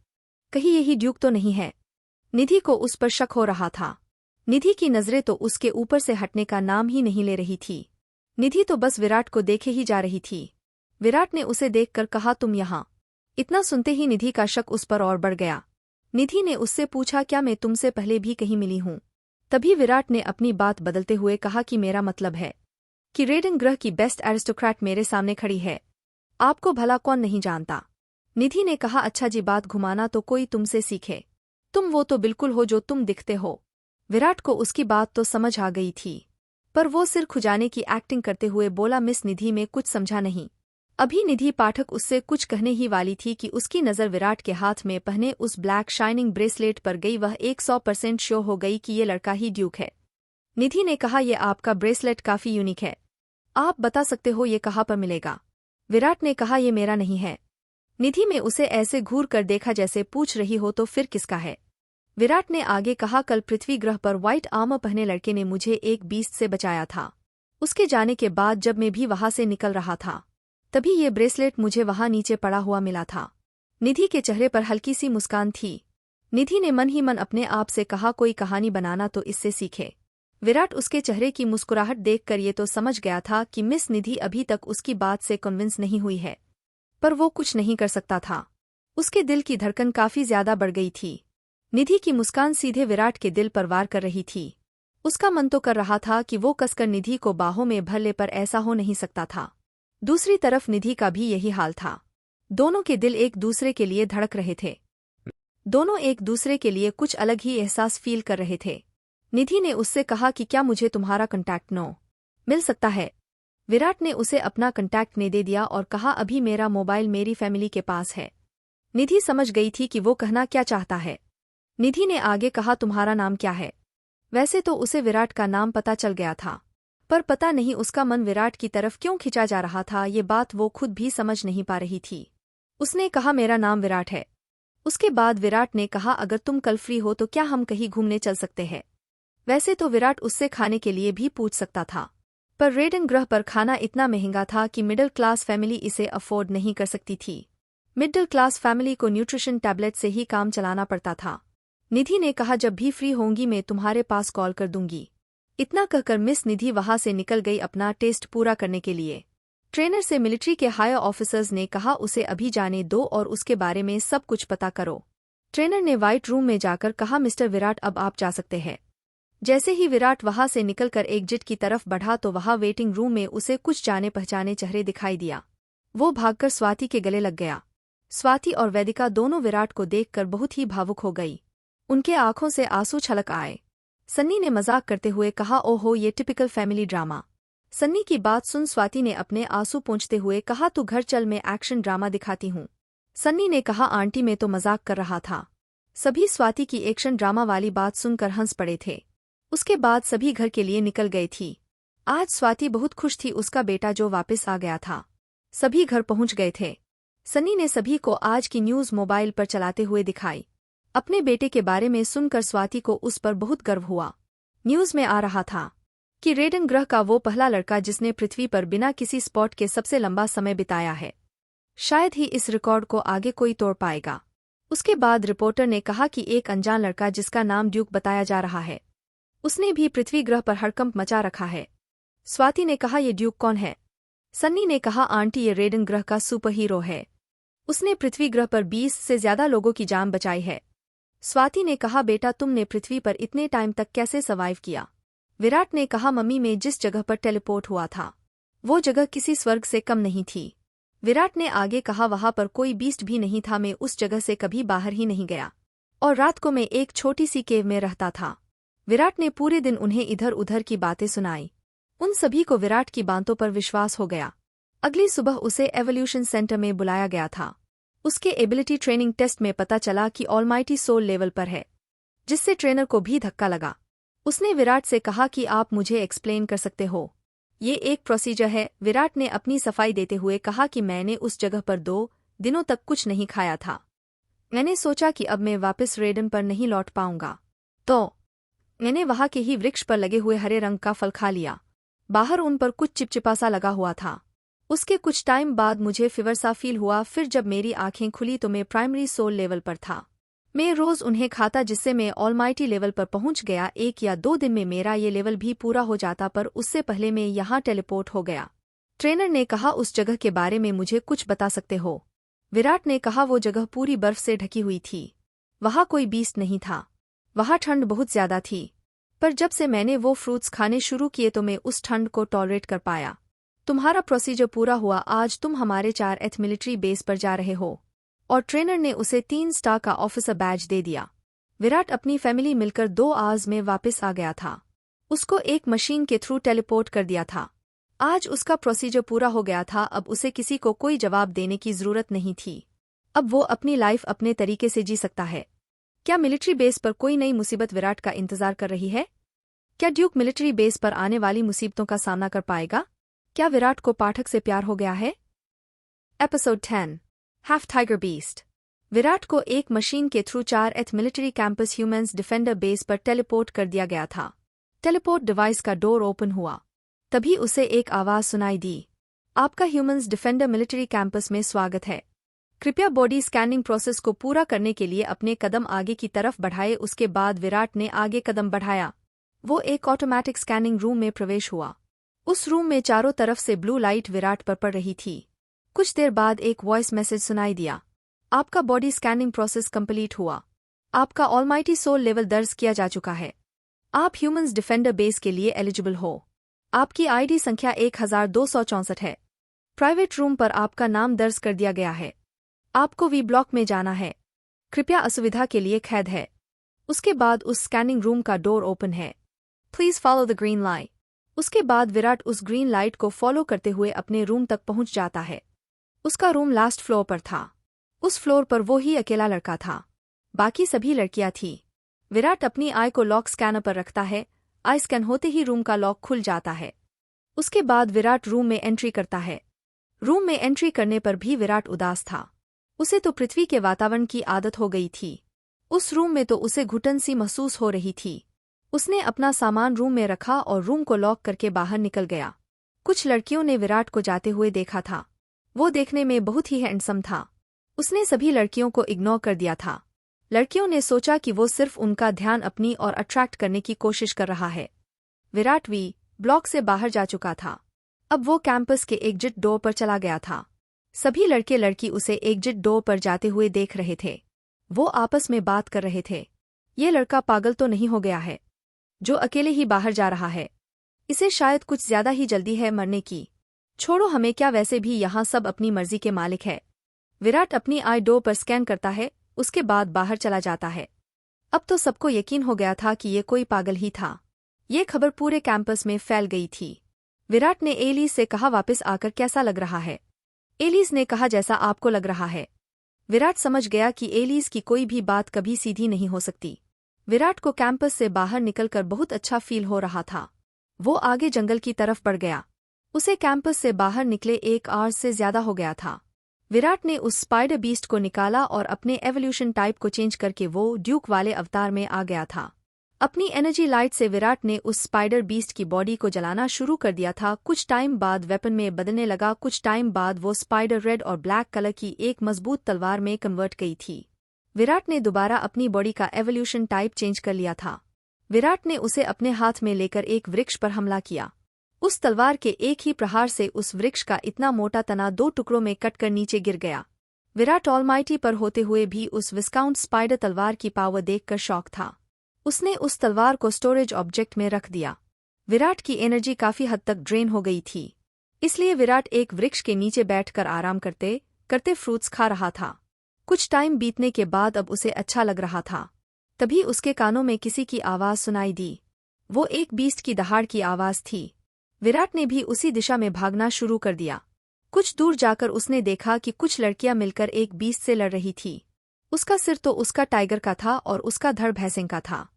कहीं यही ड्यूक तो नहीं है। निधि को उस पर शक हो रहा था। निधि की नजरें तो उसके ऊपर से हटने का नाम ही नहीं ले रही थी। निधि तो बस विराट को देखे ही जा रही थी। विराट ने उसे देखकर कहा, तुम यहाँ। इतना सुनते ही निधि का शक उस पर और बढ़ गया। निधि ने उससे पूछा, क्या मैं तुमसे पहले भी कहीं मिली हूँ? तभी विराट ने अपनी बात बदलते हुए कहा कि मेरा मतलब है कि रेडन ग्रह की बेस्ट एरिस्टोक्रेट मेरे सामने खड़ी है। आपको भला कौन नहीं जानता? निधि ने कहा, अच्छा जी, बात घुमाना तो कोई तुमसे सीखे। तुम वो तो बिल्कुल हो जो तुम दिखते हो। विराट को उसकी बात तो समझ आ गई थी, पर वो सिर खुजाने की एक्टिंग करते हुए बोला, मिस निधि में कुछ समझा नहीं। अभी निधि पाठक उससे कुछ कहने ही वाली थी कि उसकी नज़र विराट के हाथ में पहने उस ब्लैक शाइनिंग ब्रेसलेट पर गई। वह 100% श्योर हो गई कि ये लड़का ही ड्यूक है। निधि ने कहा, यह आपका ब्रेसलेट काफी यूनिक है। आप बता सकते हो ये कहाँ पर मिलेगा? विराट ने कहा, यह मेरा नहीं है। निधि में उसे ऐसे घूर कर देखा जैसे पूछ रही हो तो फिर किसका है? विराट ने आगे कहा, कल पृथ्वी ग्रह पर व्हाइट आर्मर पहने लड़के ने मुझे एक बीस्ट से बचाया था। उसके जाने के बाद जब मैं भी वहां से निकल रहा था तभी ये ब्रेसलेट मुझे वहां नीचे पड़ा हुआ मिला था। निधि के चेहरे पर हल्की सी मुस्कान थी। निधि ने मन ही मन अपने आप से कहा, कोई कहानी बनाना तो इससे सीखे। विराट उसके चेहरे की मुस्कुराहट देखकर ये तो समझ गया था कि मिस निधि अभी तक उसकी बात से कन्विंस नहीं हुई है, पर वो कुछ नहीं कर सकता था। उसके दिल की धड़कन काफी ज्यादा बढ़ गई थी। निधि की मुस्कान सीधे विराट के दिल पर वार कर रही थी। उसका मन तो कर रहा था कि वो कसकर निधि को बाहों में भर ले, पर ऐसा हो नहीं सकता था। दूसरी तरफ निधि का भी यही हाल था। दोनों के दिल एक दूसरे के लिए धड़क रहे थे। दोनों एक दूसरे के लिए कुछ अलग ही एहसास फील कर रहे थे। निधि ने उससे कहा कि क्या मुझे तुम्हारा कॉन्टैक्ट नो मिल सकता है। विराट ने उसे अपना कॉन्टैक्ट ने दे दिया और कहा अभी मेरा मोबाइल मेरी फैमिली के पास है। निधि समझ गई थी कि वो कहना क्या चाहता है। निधि ने आगे कहा तुम्हारा नाम क्या है। वैसे तो उसे विराट का नाम पता चल गया था, पर पता नहीं उसका मन विराट की तरफ क्यों खिंचा जा रहा था, ये बात वो खुद भी समझ नहीं पा रही थी। उसने कहा मेरा नाम विराट है। उसके बाद विराट ने कहा अगर तुम कल फ्री हो तो क्या हम कहीं घूमने चल सकते हैं। वैसे तो विराट उससे खाने के लिए भी पूछ सकता था, पर रेडन ग्रह पर खाना इतना महंगा था कि मिडिल क्लास फैमिली इसे अफोर्ड नहीं कर सकती थी। मिडिल क्लास फैमिली को न्यूट्रिशन टैबलेट से ही काम चलाना पड़ता था। निधि ने कहा जब भी फ्री होंगी मैं तुम्हारे पास कॉल कर दूंगी। इतना कहकर मिस निधि वहां से निकल गई अपना टेस्ट पूरा करने के लिए। ट्रेनर से मिलिट्री के हायर ऑफिसर्स ने कहा उसे अभी जाने दो और उसके बारे में सब कुछ पता करो। ट्रेनर ने व्हाइट रूम में जाकर कहा मिस्टर विराट अब आप जा सकते हैं। जैसे ही विराट वहां से निकलकर एग्जिट की तरफ बढ़ा तो वहां वेटिंग रूम में उसे कुछ जाने पहचाने चेहरे दिखाई दिया। वो भागकर स्वाति के गले लग गया। स्वाति और वैदिका दोनों विराट को देखकर बहुत ही भावुक हो गई। उनके आंखों से आंसू छलक आए। सन्नी ने मजाक करते हुए कहा ओहो ये टिपिकल फैमिली ड्रामा। सन्नी की बात सुन स्वाति ने अपने आंसू पोंछते हुए कहा तू घर चल मैं एक्शन ड्रामा दिखाती हूँ। सन्नी ने कहा आंटी मैं तो मजाक कर रहा था। सभी स्वाति की एक्शन ड्रामा वाली बात सुनकर हंस पड़े थे। उसके बाद सभी घर के लिए निकल गई थी। आज स्वाति बहुत खुश थी उसका बेटा जो वापस आ गया था। सभी घर पहुंच गए थे। सन्नी ने सभी को आज की न्यूज़ मोबाइल पर चलाते हुए दिखाई। अपने बेटे के बारे में सुनकर स्वाति को उस पर बहुत गर्व हुआ। न्यूज़ में आ रहा था कि रेडन ग्रह का वो पहला लड़का जिसने पृथ्वी पर बिना किसी स्पॉट के सबसे लंबा समय बिताया है। शायद ही इस रिकॉर्ड को आगे कोई तोड़ पाएगा। उसके बाद रिपोर्टर ने कहा कि एक अनजान लड़का जिसका नाम ड्यूक बताया जा रहा है, उसने भी पृथ्वी ग्रह पर हड़कंप मचा रखा है। स्वाति ने कहा ये ड्यूक कौन है। सन्नी ने कहा आंटी ये रेडन ग्रह का सुपर हीरो है। उसने पृथ्वी ग्रह पर 20 से ज्यादा लोगों की जान बचाई है। स्वाति ने कहा बेटा तुमने पृथ्वी पर इतने टाइम तक कैसे सर्वाइव किया। विराट ने कहा मम्मी मैं जिस जगह पर टेलीपोर्ट हुआ था वो जगह किसी स्वर्ग से कम नहीं थी। विराट ने आगे कहा वहां पर कोई बीस्ट भी नहीं था, मैं उस जगह से कभी बाहर ही नहीं गया और रात को मैं एक छोटी सी केव में रहता था। विराट ने पूरे दिन उन्हें इधर उधर की बातें सुनाई। उन सभी को विराट की बातों पर विश्वास हो गया। अगली सुबह उसे एवोल्यूशन सेंटर में बुलाया गया था। उसके एबिलिटी ट्रेनिंग टेस्ट में पता चला कि ऑलमाइटी सोल लेवल पर है, जिससे ट्रेनर को भी धक्का लगा। उसने विराट से कहा कि आप मुझे एक्सप्लेन कर सकते हो, ये एक प्रोसीजर है। विराट ने अपनी सफाई देते हुए कहा कि मैंने उस जगह पर 2 दिनों तक कुछ नहीं खाया था। मैंने सोचा कि अब मैं वापस रेडन पर नहीं लौट पाऊंगा, तो मैंने वहां के ही वृक्ष पर लगे हुए हरे रंग का फल खा लिया। बाहर उन पर कुछ चिपचिपा सा लगा हुआ था। उसके कुछ टाइम बाद मुझे फीवर सा फील हुआ, फिर जब मेरी आंखें खुली तो मैं प्राइमरी सोल लेवल पर था। मैं रोज उन्हें खाता जिससे मैं ऑलमाइटी लेवल पर पहुंच गया। 1 या 2 दिन में मेरा ये लेवल भी पूरा हो जाता, पर उससे पहले मैं यहाँ टेलीपोर्ट हो गया। ट्रेनर ने कहा उस जगह के बारे में मुझे कुछ बता सकते हो। विराट ने कहा वो जगह पूरी बर्फ से ढकी हुई थी। वहां कोई बीस्ट नहीं था। वहां ठंड बहुत ज्यादा थी, पर जब से मैंने वो फ्रूट्स खाने शुरू किए तो मैं उस ठंड को टॉलरेट कर पाया। तुम्हारा प्रोसीजर पूरा हुआ, आज तुम हमारे 4th मिलिट्री बेस पर जा रहे हो। और ट्रेनर ने उसे 3 स्टार का ऑफिसर बैज दे दिया। विराट अपनी फैमिली मिलकर 2 आवर्स में वापस आ गया था। उसको एक मशीन के थ्रू टेलीपोर्ट कर दिया था। आज उसका प्रोसीजर पूरा हो गया था। अब उसे किसी को कोई जवाब देने की जरूरत नहीं थी। अब वो अपनी लाइफ अपने तरीके से जी सकता है। क्या मिलिट्री बेस पर कोई नई मुसीबत विराट का इंतजार कर रही है? क्या ड्यूक मिलिट्री बेस पर आने वाली मुसीबतों का सामना कर पाएगा? क्या विराट को पाठक से प्यार हो गया है? Episode 10 half tiger beast. Virat को एक मशीन के through 4th military campus humans defender base पर टेलीपोर्ट कर दिया गया था। टेलीपोर्ट डिवाइस का डोर ओपन हुआ, तभी उसे एक आवाज सुनाई दी। आपका ह्यूमंस डिफेंडर मिलिट्री कैंपस में स्वागत है। कृपया बॉडी स्कैनिंग प्रोसेस को पूरा करने के लिए अपने कदम आगे की तरफ बढ़ाए। उसके बाद विराट ने आगे कदम बढ़ाया। वो एक ऑटोमैटिक स्कैनिंग रूम में प्रवेश हुआ। उस रूम में चारों तरफ से ब्लू लाइट विराट पर पड़ रही थी। कुछ देर बाद एक वॉइस मैसेज सुनाई दिया। आपका बॉडी स्कैनिंग प्रोसेस कंप्लीट हुआ। आपका ऑलमाइटी सोल लेवल दर्ज किया जा चुका है। आप ह्यूमंस डिफेंडर बेस के लिए एलिजिबल हो। आपकी आईडी संख्या 1264 है। प्राइवेट रूम पर आपका नाम दर्ज कर दिया गया है। आपको वी ब्लॉक में जाना है। कृपया असुविधा के लिए खेद है। उसके बाद उस स्कैनिंग रूम का डोर ओपन है। Please follow the green light. उसके बाद विराट उस ग्रीन लाइट को फॉलो करते हुए अपने रूम तक पहुंच जाता है। उसका रूम लास्ट फ्लोर पर था। उस फ्लोर पर वो ही अकेला लड़का था, बाकी सभी लड़कियां थीं। विराट अपनी आई को लॉक स्कैनर पर रखता है। आई स्कैन होते ही रूम का लॉक खुल जाता है। उसके बाद विराट रूम में एंट्री करता है। रूम में एंट्री करने पर भी विराट उदास था। उसे तो पृथ्वी के वातावरण की आदत हो गई थी। उस रूम में तो उसे घुटन सी महसूस हो रही थी। उसने अपना सामान रूम में रखा और रूम को लॉक करके बाहर निकल गया। कुछ लड़कियों ने विराट को जाते हुए देखा था। वो देखने में बहुत ही हैंडसम था। उसने सभी लड़कियों को इग्नोर कर दिया था। लड़कियों ने सोचा कि वो सिर्फ उनका ध्यान अपनी और अट्रैक्ट करने की कोशिश कर रहा है। विराट वी ब्लॉक से बाहर जा चुका था। अब वो कैंपस के एग्जिट डोर पर चला गया था। सभी लड़के लड़की उसे एग्जिट डोर पर जाते हुए देख रहे थे। वो आपस में बात कर रहे थे। ये लड़का पागल तो नहीं हो गया है जो अकेले ही बाहर जा रहा है? इसे शायद कुछ ज्यादा ही जल्दी है मरने की। छोड़ो हमें क्या, वैसे भी यहाँ सब अपनी मर्जी के मालिक है। विराट अपनी आई डोर पर स्कैन करता है, उसके बाद बाहर चला जाता है। अब तो सबको यकीन हो गया था कि ये कोई पागल ही था। ये खबर पूरे कैंपस में फैल गई थी। विराट ने एलिस से कहा, वापस आकर कैसा लग रहा है? एलिस ने कहा, जैसा आपको लग रहा है। विराट समझ गया कि एलिस की कोई भी बात कभी सीधी नहीं हो सकती। विराट को कैंपस से बाहर निकलकर बहुत अच्छा फील हो रहा था। वो आगे जंगल की तरफ बढ़ गया। उसे कैंपस से बाहर निकले 1 आवर से ज्यादा हो गया था। विराट ने उस स्पाइडर बीस्ट को निकाला और अपने एवोल्यूशन टाइप को चेंज करके वो ड्यूक वाले अवतार में आ गया था। अपनी एनर्जी लाइट से विराट ने उस स्पाइडर बीस्ट की बॉडी को जलाना शुरू कर दिया था। कुछ टाइम बाद वेपन में बदलने लगा। कुछ टाइम बाद वो स्पाइडर रेड और ब्लैक कलर की एक मजबूत तलवार में कन्वर्ट गई थी। विराट ने दोबारा अपनी बॉडी का एवोल्यूशन टाइप चेंज कर लिया था। विराट ने उसे अपने हाथ में लेकर एक वृक्ष पर हमला किया। उस तलवार के एक ही प्रहार से उस वृक्ष का इतना मोटा तना 2 टुकड़ों में कटकर नीचे गिर गया। विराट ऑलमाइटी पर होते हुए भी उस विस्काउंट स्पाइडर तलवार की पावर देखकर शॉक था। उसने उस तलवार को स्टोरेज ऑब्जेक्ट में रख दिया। विराट की एनर्जी काफी हद तक ड्रेन हो गई थी, इसलिए विराट एक वृक्ष के नीचे बैठकर आराम करते करते फ्रूट्स खा रहा था। कुछ टाइम बीतने के बाद अब उसे अच्छा लग रहा था। तभी उसके कानों में किसी की आवाज सुनाई दी। वो एक बीस्ट की दहाड़ की आवाज थी। विराट ने भी उसी दिशा में भागना शुरू कर दिया। कुछ दूर जाकर उसने देखा कि कुछ लड़कियां मिलकर एक बीस्ट से लड़ रही थी। उसका सिर तो उसका टाइगर का था और उसका धड़ भैंसिंग का था।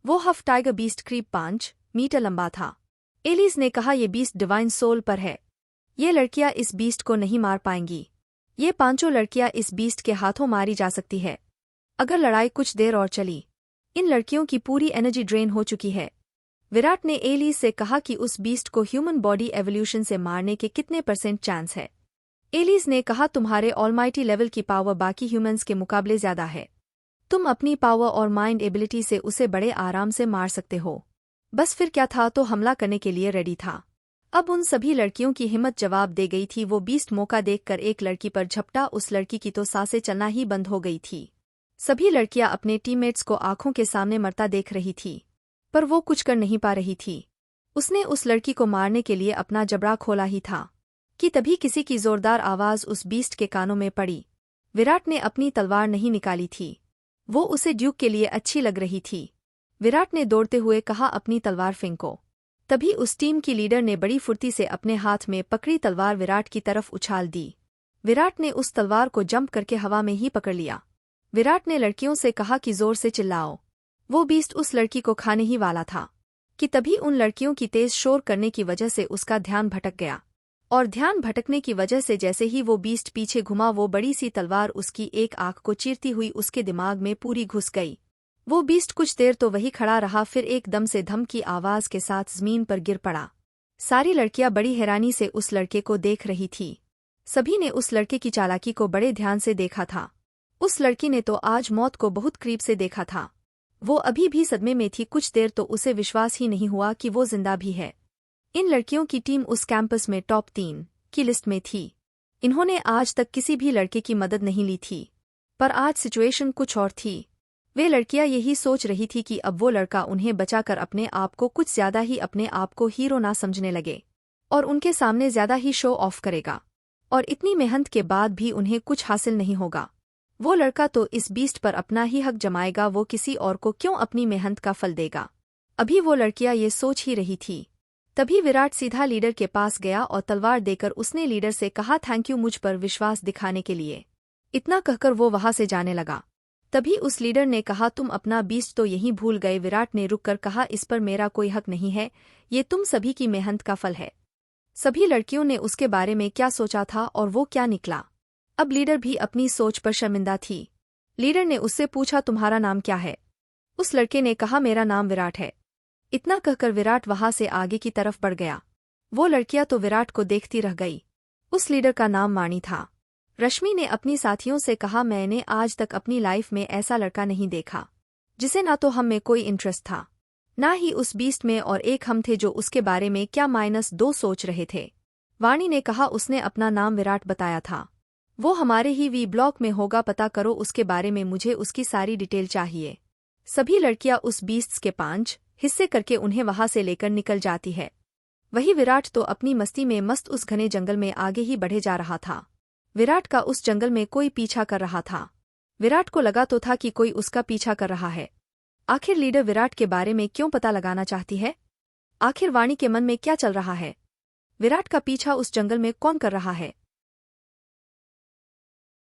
वो हफ टाइगर बीस्ट करीब 5 मीटर लंबा था। एलिस ने कहा, ये बीस्ट डिवाइन सोल पर है। ये लड़कियां इस बीस्ट को नहीं मार पाएंगी। ये 5 लड़कियां इस बीस्ट के हाथों मारी जा सकती है अगर लड़ाई कुछ देर और चली। इन लड़कियों की पूरी एनर्जी ड्रेन हो चुकी है। विराट ने एलिस से कहा कि उस बीस्ट को ह्यूमन बॉडी एवोल्यूशन से मारने के कितने % चांस है। एलिस ने कहा, तुम्हारे ऑलमाइटी लेवल की पावर बाकी ह्यूमंस के मुकाबले ज्यादा है। तुम अपनी पावर और माइंड एबिलिटी से उसे बड़े आराम से मार सकते हो। बस फिर क्या था, तो हमला करने के लिए रेडी था। अब उन सभी लड़कियों की हिम्मत जवाब दे गई थी। वो बीस्ट मौका देखकर एक लड़की पर झपटा। उस लड़की की तो सांसें चलना ही बंद हो गई थी। सभी लड़कियां अपने टीममेट्स को आंखों के सामने मरता देख रही थी, पर वो कुछ कर नहीं पा रही थी। उसने उस लड़की को मारने के लिए अपना जबड़ा खोला ही था कि तभी किसी की जोरदार आवाज उस बीस्ट के कानों में पड़ी। विराट ने अपनी तलवार नहीं निकाली थी। वो उसे ड्यूक के लिए अच्छी लग रही थी। विराट ने दौड़ते हुए कहा, अपनी तलवार फेंको। तभी उस टीम की लीडर ने बड़ी फुर्ती से अपने हाथ में पकड़ी तलवार विराट की तरफ उछाल दी। विराट ने उस तलवार को जंप करके हवा में ही पकड़ लिया। विराट ने लड़कियों से कहा कि जोर से चिल्लाओ। वो बीस्ट उस लड़की को खाने ही वाला था कि तभी उन लड़कियों की तेज शोर करने की वजह से उसका ध्यान भटक गया, और ध्यान भटकने की वजह से जैसे ही वो बीस्ट पीछे घुमा, वो बड़ी सी तलवार उसकी एक आंख को चीरती हुई उसके दिमाग में पूरी घुस गई। वो बीस्ट कुछ देर तो वही खड़ा रहा, फिर एकदम से धम की आवाज के साथ जमीन पर गिर पड़ा। सारी लड़कियां बड़ी हैरानी से उस लड़के को देख रही थी। सभी ने उस लड़के की चालाकी को बड़े ध्यान से देखा था। उस लड़की ने तो आज मौत को बहुत करीब से देखा था। वो अभी भी सदमे में थी। कुछ देर तो उसे विश्वास ही नहीं हुआ कि वो जिंदा भी है। इन लड़कियों की टीम उस कैंपस में टॉप 3 की लिस्ट में थी। इन्होंने आज तक किसी भी लड़के की मदद नहीं ली थी, पर आज सिचुएशन कुछ और थी। वे लड़कियां यही सोच रही थी कि अब वो लड़का उन्हें बचाकर अपने आप को कुछ ज्यादा ही अपने आप को हीरो ना समझने लगे और उनके सामने ज्यादा ही शो ऑफ करेगा और इतनी मेहनत के बाद भी उन्हें कुछ हासिल नहीं होगा। वो लड़का तो इस बीस्ट पर अपना ही हक जमाएगा, वो किसी और को क्यों अपनी मेहनत का फल देगा। अभी वो लड़कियां ये सोच ही रही थी, तभी विराट सीधा लीडर के पास गया और तलवार देकर उसने लीडर से कहा, थैंक यू मुझ पर विश्वास दिखाने के लिए। इतना कहकर वो वहां से जाने लगा। तभी उस लीडर ने कहा, तुम अपना बीस्ट तो यहीं भूल गए। विराट ने रुककर कहा, इस पर मेरा कोई हक नहीं है, ये तुम सभी की मेहनत का फल है। सभी लड़कियों ने उसके बारे में क्या सोचा था और वो क्या निकला। अब लीडर भी अपनी सोच पर शर्मिंदा थी। लीडर ने उससे पूछा, तुम्हारा नाम क्या है? उस लड़के ने कहा, मेरा नाम विराट है। इतना कहकर विराट वहां से आगे की तरफ बढ़ गया। वो लड़कियां तो विराट को देखती रह गई। उस लीडर का नाम वाणी था। रश्मि ने अपनी साथियों से कहा, मैंने आज तक अपनी लाइफ में ऐसा लड़का नहीं देखा जिसे ना तो हम में कोई इंटरेस्ट था ना ही उस बीस्ट में, और एक हम थे जो उसके बारे में क्या -2 सोच रहे थे। वाणी ने कहा, उसने अपना नाम विराट बताया था। वो हमारे ही वी ब्लॉक में होगा, पता करो उसके बारे में, मुझे उसकी सारी डिटेल चाहिए। सभी लड़कियां उस बीस्ट्स के 5 हिस्से करके उन्हें वहां से लेकर निकल जाती है। वही विराट तो अपनी मस्ती में मस्त उस घने जंगल में आगे ही बढ़े जा रहा था। विराट का उस जंगल में कोई पीछा कर रहा था। विराट को लगा तो था कि कोई उसका पीछा कर रहा है। आखिर लीडर विराट के बारे में क्यों पता लगाना चाहती है? आखिर वाणी के मन में क्या चल रहा है? विराट का पीछा उस जंगल में कौन कर रहा है?